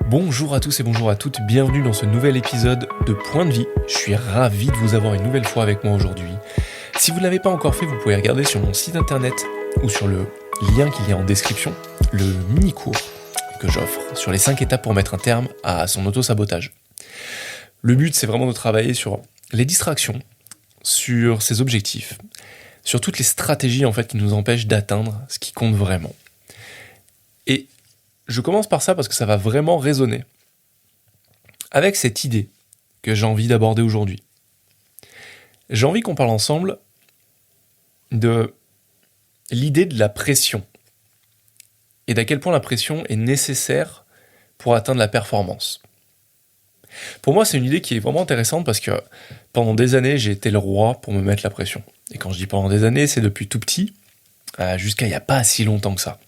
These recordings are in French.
Bonjour à tous et bonjour à toutes, bienvenue dans ce nouvel épisode de Point de Vie. Je suis ravi de vous avoir une nouvelle fois avec moi aujourd'hui. Si vous ne l'avez pas encore fait, vous pouvez regarder sur mon site internet ou sur le lien qu'il y a en description, le mini-cours que j'offre sur les 5 étapes pour mettre un terme à son auto-sabotage. Le but, c'est vraiment de travailler sur les distractions, sur ses objectifs, sur toutes les stratégies en fait qui nous empêchent d'atteindre ce qui compte vraiment. Et je commence par ça parce que ça va vraiment résonner avec cette idée que j'ai envie d'aborder aujourd'hui. J'ai envie qu'on parle ensemble de l'idée de la pression et d'à quel point la pression est nécessaire pour atteindre la performance. Pour moi, c'est une idée qui est vraiment intéressante parce que pendant des années, j'ai été le roi pour me mettre la pression. Et quand je dis pendant des années, c'est depuis tout petit jusqu'à il n'y a pas si longtemps que ça.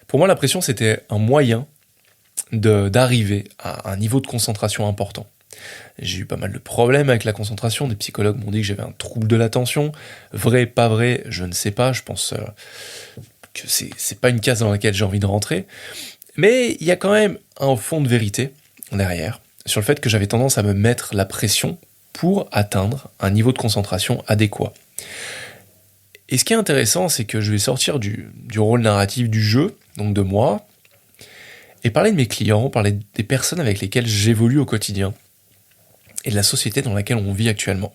Pour moi, la pression, c'était un moyen d'arriver à un niveau de concentration important. J'ai eu pas mal de problèmes avec la concentration. Des psychologues m'ont dit que j'avais un trouble de l'attention. Vrai, pas vrai, je ne sais pas. Je pense que c'est pas une case dans laquelle j'ai envie de rentrer. Mais il y a quand même un fond de vérité derrière sur le fait que j'avais tendance à me mettre la pression pour atteindre un niveau de concentration adéquat. Et ce qui est intéressant, c'est que je vais sortir du rôle narratif du jeu, donc de moi, et parler de mes clients, parler des personnes avec lesquelles j'évolue au quotidien, et de la société dans laquelle on vit actuellement.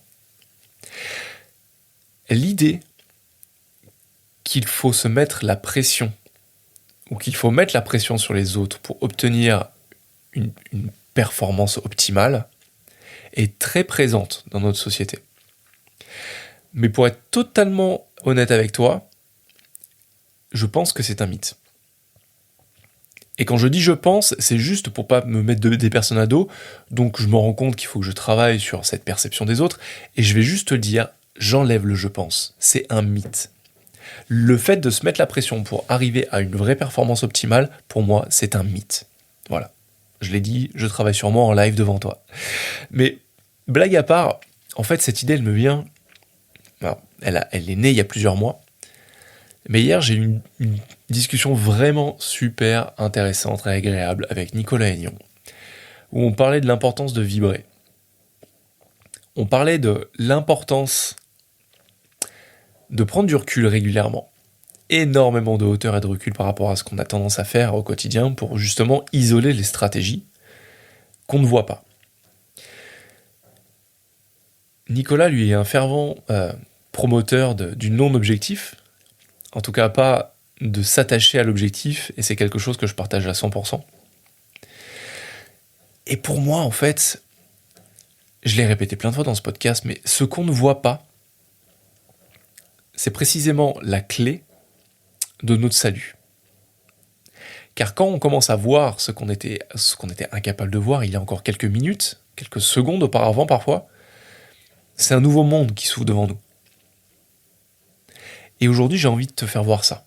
L'idée qu'il faut se mettre la pression, ou qu'il faut mettre la pression sur les autres pour obtenir une performance optimale, est très présente dans notre société. Mais pour être totalement honnête avec toi, je pense que c'est un mythe. Et quand je dis je pense, c'est juste pour pas me mettre des personnes à dos, donc je me rends compte qu'il faut que je travaille sur cette perception des autres, et je vais juste te dire, j'enlève le je pense, c'est un mythe. Le fait de se mettre la pression pour arriver à une vraie performance optimale, pour moi, c'est un mythe. Voilà, je l'ai dit, je travaille sur moi en live devant toi. Mais blague à part, en fait cette idée elle me vient, alors, elle est née il y a plusieurs mois, mais hier j'ai eu une discussion vraiment super intéressante et agréable avec Nicolas Aignan, où on parlait de l'importance de vibrer. On parlait de l'importance de prendre du recul régulièrement, énormément de hauteur et de recul par rapport à ce qu'on a tendance à faire au quotidien pour justement isoler les stratégies qu'on ne voit pas. Nicolas, lui, est un fervent promoteur du non-objectif, en tout cas pas de s'attacher à l'objectif, et c'est quelque chose que je partage à 100%. Et pour moi, en fait, je l'ai répété plein de fois dans ce podcast, mais ce qu'on ne voit pas, c'est précisément la clé de notre salut. Car quand on commence à voir ce qu'on était incapable de voir il y a encore quelques minutes, quelques secondes auparavant parfois, c'est un nouveau monde qui s'ouvre devant nous. Et aujourd'hui, j'ai envie de te faire voir ça.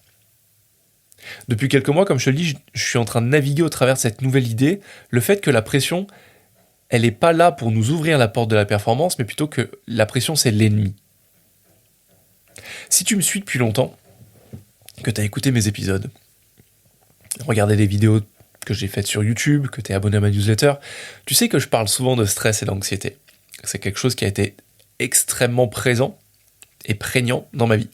Depuis quelques mois, comme je te le dis, je suis en train de naviguer au travers de cette nouvelle idée, le fait que la pression, elle n'est pas là pour nous ouvrir la porte de la performance, mais plutôt que la pression, c'est l'ennemi. Si tu me suis depuis longtemps, que tu as écouté mes épisodes, regardé les vidéos que j'ai faites sur YouTube, que tu es abonné à ma newsletter, tu sais que je parle souvent de stress et d'anxiété. C'est quelque chose qui a été extrêmement présent et prégnant dans ma vie.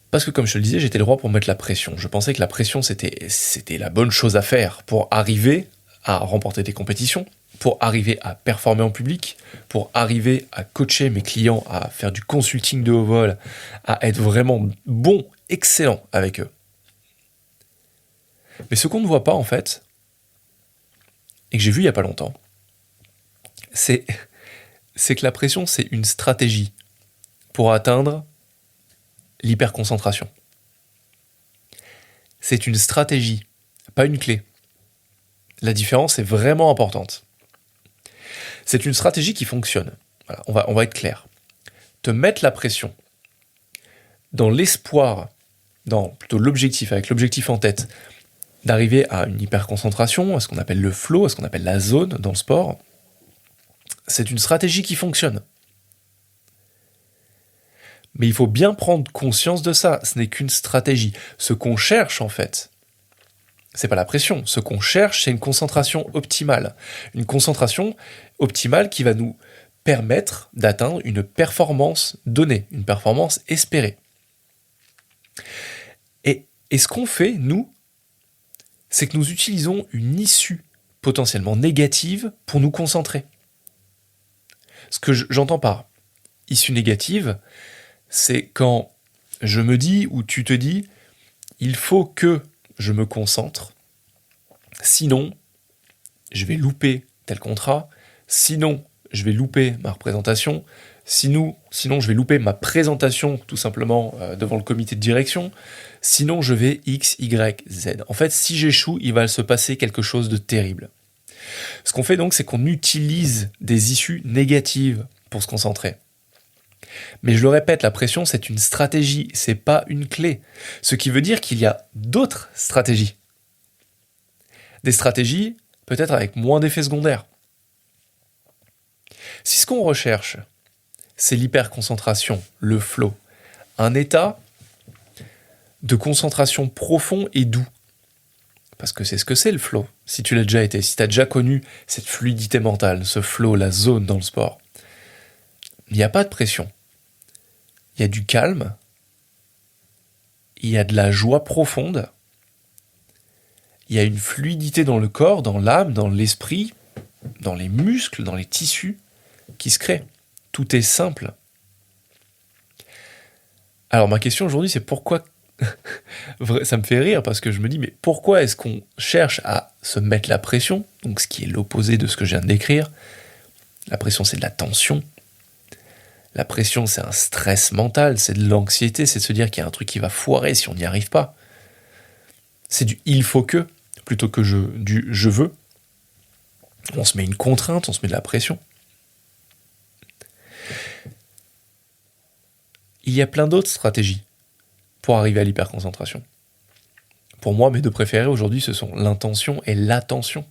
Parce que comme je te le disais, j'étais le roi pour mettre la pression. Je pensais que la pression, c'était la bonne chose à faire pour arriver à remporter des compétitions, pour arriver à performer en public, pour arriver à coacher mes clients, à faire du consulting de haut vol, à être vraiment bon, excellent avec eux. Mais ce qu'on ne voit pas en fait, et que j'ai vu il n'y a pas longtemps, c'est que la pression, c'est une stratégie pour atteindre l'hyperconcentration. C'est une stratégie, pas une clé. La différence est vraiment importante. C'est une stratégie qui fonctionne. Voilà, on va être clair. Te mettre la pression dans l'espoir, dans plutôt l'objectif, avec l'objectif en tête, d'arriver à une hyperconcentration, à ce qu'on appelle le flow, à ce qu'on appelle la zone dans le sport, c'est une stratégie qui fonctionne. Mais il faut bien prendre conscience de ça, ce n'est qu'une stratégie. Ce qu'on cherche en fait, c'est pas la pression, ce qu'on cherche c'est une concentration optimale. Une concentration optimale qui va nous permettre d'atteindre une performance donnée, une performance espérée. Et ce qu'on fait, nous, c'est que nous utilisons une issue potentiellement négative pour nous concentrer. Ce que j'entends par issue négative, c'est quand je me dis ou tu te dis il faut que je me concentre, sinon je vais louper tel contrat, sinon je vais louper ma représentation, sinon je vais louper ma présentation tout simplement devant le comité de direction, sinon je vais X, Y, Z. En fait, si j'échoue, il va se passer quelque chose de terrible. Ce qu'on fait donc, c'est qu'on utilise des issues négatives pour se concentrer. Mais je le répète, la pression, c'est une stratégie, c'est pas une clé. Ce qui veut dire qu'il y a d'autres stratégies. Des stratégies, peut-être avec moins d'effets secondaires. Si ce qu'on recherche, c'est l'hyperconcentration, le flow, un état de concentration profond et doux, parce que c'est ce que c'est le flow, si tu l'as déjà été, si tu as déjà connu cette fluidité mentale, ce flow, la zone dans le sport, il n'y a pas de pression. Il y a du calme, il y a de la joie profonde, il y a une fluidité dans le corps, dans l'âme, dans l'esprit, dans les muscles, dans les tissus qui se créent. Tout est simple. Alors ma question aujourd'hui, c'est pourquoi... Ça me fait rire parce que je me dis, mais pourquoi est-ce qu'on cherche à se mettre la pression, donc ce qui est l'opposé de ce que je viens de décrire. La pression, c'est de la tension. La pression, c'est un stress mental, c'est de l'anxiété, c'est de se dire qu'il y a un truc qui va foirer si on n'y arrive pas. C'est du « il faut que » plutôt que du « je veux ». On se met une contrainte, on se met de la pression. Il y a plein d'autres stratégies pour arriver à l'hyperconcentration. Pour moi, mes deux préférés aujourd'hui, ce sont l'intention et l'attention.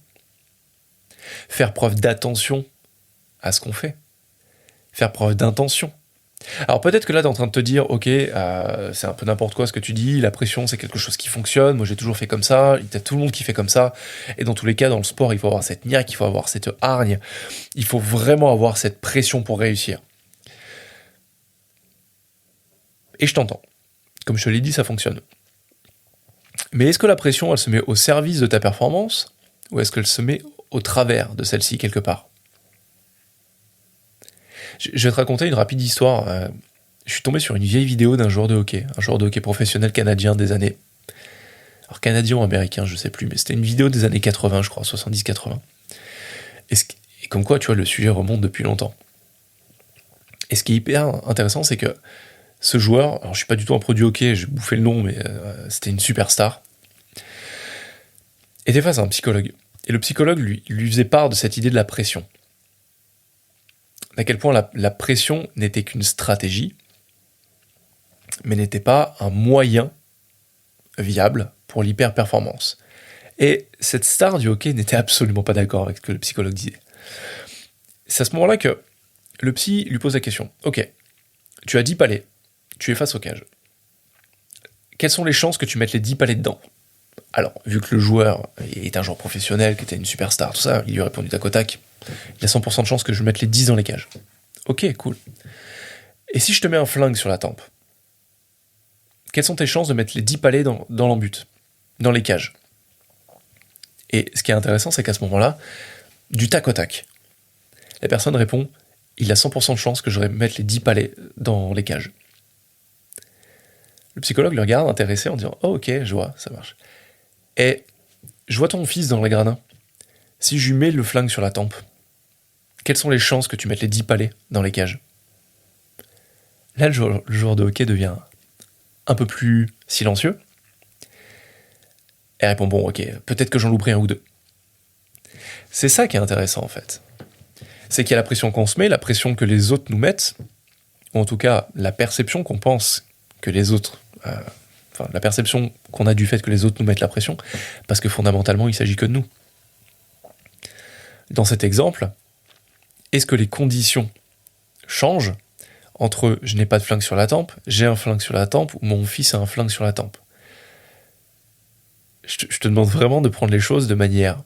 Faire preuve d'attention à ce qu'on fait. Faire preuve d'intention. Alors peut-être que là, tu es en train de te dire, ok, c'est un peu n'importe quoi ce que tu dis, la pression, c'est quelque chose qui fonctionne, moi j'ai toujours fait comme ça, il y a tout le monde qui fait comme ça, et dans tous les cas, dans le sport, il faut avoir cette niaque, il faut avoir cette hargne, il faut vraiment avoir cette pression pour réussir. Et je t'entends. Comme je te l'ai dit, ça fonctionne. Mais est-ce que la pression, elle se met au service de ta performance, ou est-ce qu'elle se met au travers de celle-ci quelque part ? Je vais te raconter une rapide histoire. Je suis tombé sur une vieille vidéo d'un joueur de hockey professionnel canadien des années... Alors canadien ou américain, je sais plus, mais c'était une vidéo des années 80, je crois, 70-80. Et comme quoi, tu vois, le sujet remonte depuis longtemps. Et ce qui est hyper intéressant, c'est que ce joueur, alors je suis pas du tout un pro du hockey, j'ai bouffé le nom, mais c'était une superstar, était face à un psychologue. Et le psychologue lui faisait part de cette idée de la pression. À quel point la pression n'était qu'une stratégie, mais n'était pas un moyen viable pour l'hyper-performance. Et cette star du hockey n'était absolument pas d'accord avec ce que le psychologue disait. C'est à ce moment-là que le psy lui pose la question. Ok, tu as 10 palets, tu es face aux cages. Quelles sont les chances que tu mettes les 10 palets dedans ? Alors, vu que le joueur est un joueur professionnel, qui était une superstar, tout ça, il lui a répondu tac au tac. Il y a 100% de chances que je mette les 10 dans les cages. Ok, cool. Et si je te mets un flingue sur la tempe ? Quelles sont tes chances de mettre les 10 palets dans l'embut, dans les cages ? Et ce qui est intéressant, c'est qu'à ce moment-là, du tac au tac, la personne répond « Il a 100% de chances que je mette les 10 palets dans les cages. » Le psychologue le regarde, intéressé, en disant « Oh, ok, je vois, ça marche. Et je vois ton fils dans les gradins. Si je lui mets le flingue sur la tempe, quelles sont les chances que tu mettes les 10 palets dans les cages ?» Là, le joueur de hockey devient un peu plus silencieux. Et répond, bon, ok, peut-être que j'en louperai un ou deux. C'est ça qui est intéressant, en fait. C'est qu'il y a la pression qu'on se met, la pression que les autres nous mettent, ou en tout cas, la perception qu'on pense que les autres... la perception qu'on a du fait que les autres nous mettent la pression, parce que fondamentalement, il s'agit que de nous. Dans cet exemple, est-ce que les conditions changent entre je n'ai pas de flingue sur la tempe, j'ai un flingue sur la tempe, ou mon fils a un flingue sur la tempe. Je te demande vraiment de prendre les choses de manière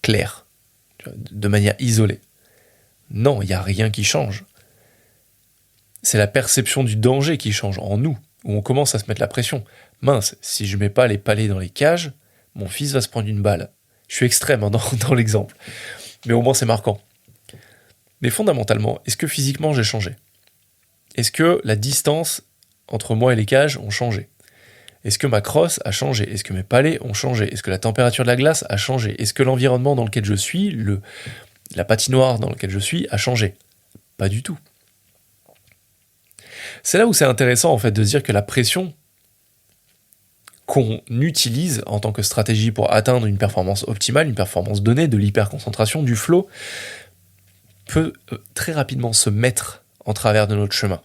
claire, de manière isolée. Non, il n'y a rien qui change. C'est la perception du danger qui change en nous, où on commence à se mettre la pression. Mince, si je mets pas les palets dans les cages, mon fils va se prendre une balle. Je suis extrême dans l'exemple, mais au moins c'est marquant. Mais fondamentalement, est-ce que physiquement j'ai changé ? Est-ce que la distance entre moi et les cages ont changé ? Est-ce que ma crosse a changé ? Est-ce que mes palets ont changé ? Est-ce que la température de la glace a changé ? Est-ce que l'environnement dans lequel je suis, la patinoire dans laquelle je suis, a changé ? Pas du tout. C'est là où c'est intéressant en fait de se dire que la pression qu'on utilise en tant que stratégie pour atteindre une performance optimale, une performance donnée, de l'hyperconcentration, du flow, peut très rapidement se mettre en travers de notre chemin.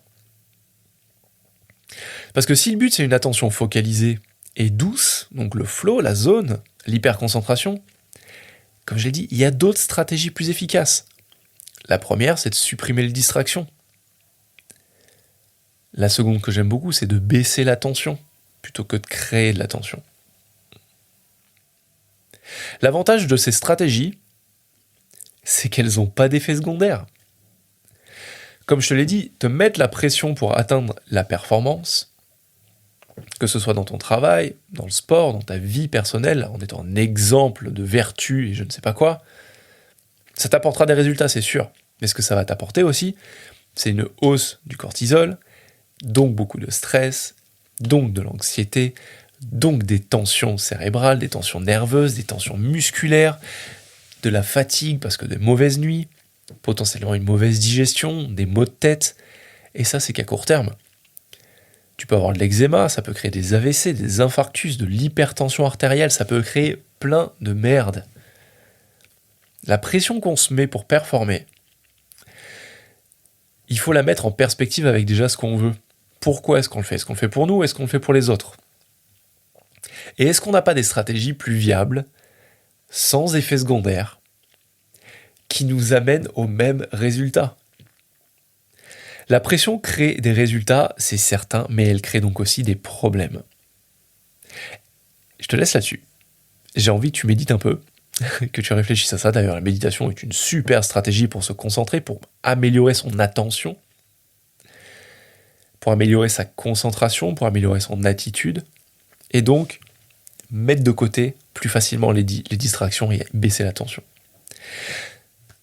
Parce que si le but c'est une attention focalisée et douce, donc le flow, la zone, l'hyperconcentration, comme je l'ai dit, il y a d'autres stratégies plus efficaces. La première, c'est de supprimer les distractions. La seconde que j'aime beaucoup, c'est de baisser la tension plutôt que de créer de la tension. L'avantage de ces stratégies, c'est qu'elles n'ont pas d'effet secondaire. Comme je te l'ai dit, te mettre la pression pour atteindre la performance, que ce soit dans ton travail, dans le sport, dans ta vie personnelle, en étant un exemple de vertu et je ne sais pas quoi, ça t'apportera des résultats, c'est sûr. Mais ce que ça va t'apporter aussi, c'est une hausse du cortisol, donc beaucoup de stress, donc de l'anxiété, donc des tensions cérébrales, des tensions nerveuses, des tensions musculaires, de la fatigue parce que de mauvaises nuits, potentiellement une mauvaise digestion, des maux de tête, et ça c'est qu'à court terme. Tu peux avoir de l'eczéma, ça peut créer des AVC, des infarctus, de l'hypertension artérielle, ça peut créer plein de merde. La pression qu'on se met pour performer, il faut la mettre en perspective avec déjà ce qu'on veut. Pourquoi est-ce qu'on le fait ? Est-ce qu'on le fait pour nous ou est-ce qu'on le fait pour les autres ? Et est-ce qu'on n'a pas des stratégies plus viables, sans effet secondaire, qui nous amènent au même résultat ? La pression crée des résultats, c'est certain, mais elle crée donc aussi des problèmes. Je te laisse là-dessus. J'ai envie que tu médites un peu, que tu réfléchisses à ça. D'ailleurs, la méditation est une super stratégie pour se concentrer, pour améliorer son attention, pour améliorer sa concentration, pour améliorer son attitude, et donc mettre de côté plus facilement les distractions et baisser la tension.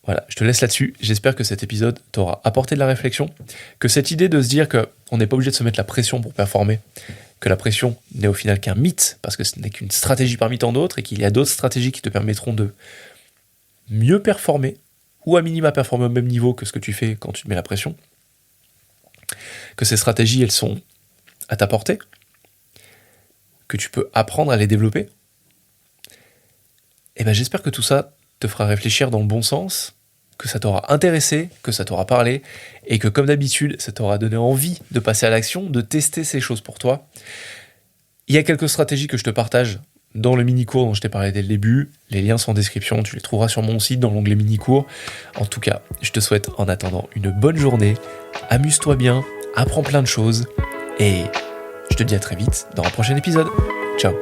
Voilà, je te laisse là-dessus. J'espère que cet épisode t'aura apporté de la réflexion, que cette idée de se dire qu'on n'est pas obligé de se mettre la pression pour performer, que la pression n'est au final qu'un mythe, parce que ce n'est qu'une stratégie parmi tant d'autres, et qu'il y a d'autres stratégies qui te permettront de mieux performer, ou à minima performer au même niveau que ce que tu fais quand tu te mets la pression, que ces stratégies, elles sont à ta portée, que tu peux apprendre à les développer. Et ben j'espère que tout ça te fera réfléchir dans le bon sens, que ça t'aura intéressé, que ça t'aura parlé, et que comme d'habitude, ça t'aura donné envie de passer à l'action, de tester ces choses pour toi. Il y a quelques stratégies que je te partage dans le mini-cours dont je t'ai parlé dès le début. Les liens sont en description, tu les trouveras sur mon site dans l'onglet mini-cours. En tout cas, je te souhaite en attendant une bonne journée, amuse-toi bien, apprends plein de choses, et je te dis à très vite dans un prochain épisode. Ciao.